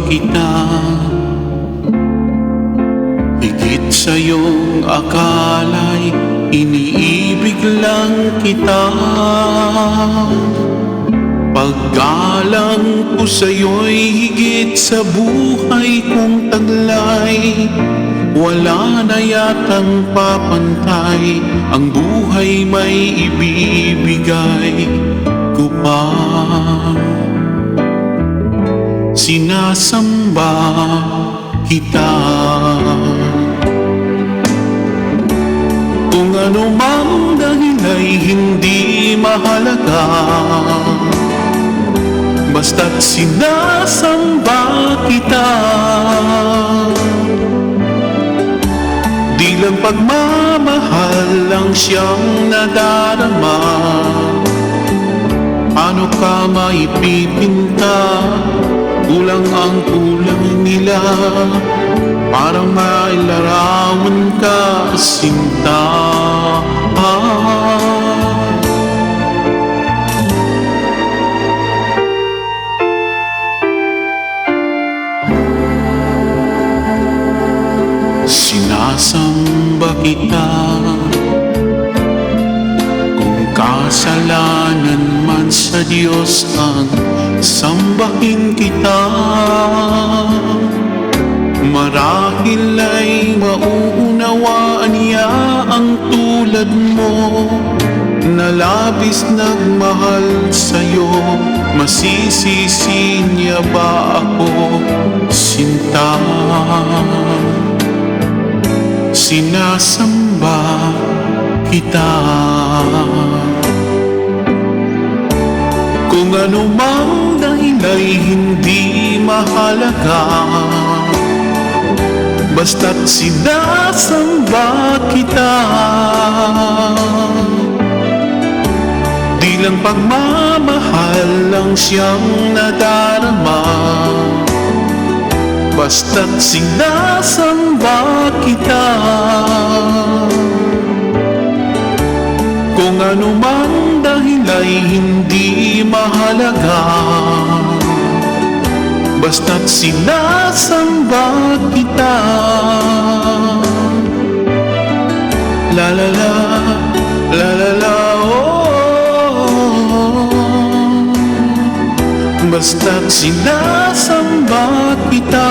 kita, higit sa iyong akala'y iniibig lang kita. Paggalang ko sa'yo'y higit sa buhay kong taglay. Wala na yatang papantay, ang buhay may ibibigay ko pa. Sinasamba kita, kung ano mang dahil ay hindi mahalaga, basta't sinasamba kita. Di lang pagmamahal lang siyang nadarama. Paano ka maipipinta? Kulang ang kulang nila para mailarawan ka, sinta. Sinasamba kita, kung kasalanan man sa Diyos ang sambahin kita. Marahil ay mauunawaan niya ang tulad mo, na labis nagmahal sa'yo. Masisisi niya ba ako, sinta? Sinasamba kita, kung ano mang dahil ay hindi mahalaga, basta't sinasamba kita. Di lang pagmamahal lang siyang nadarama, basta't sinasamba kita. Kung ano mang dahil ay hindi mahalaga, basta't sinasamba kita. La la la, la la la, oh. Basta't sinasamba kita.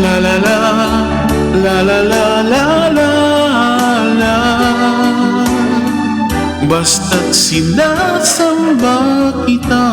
La la la, la la la, la la la. Basta't sinasamba kita.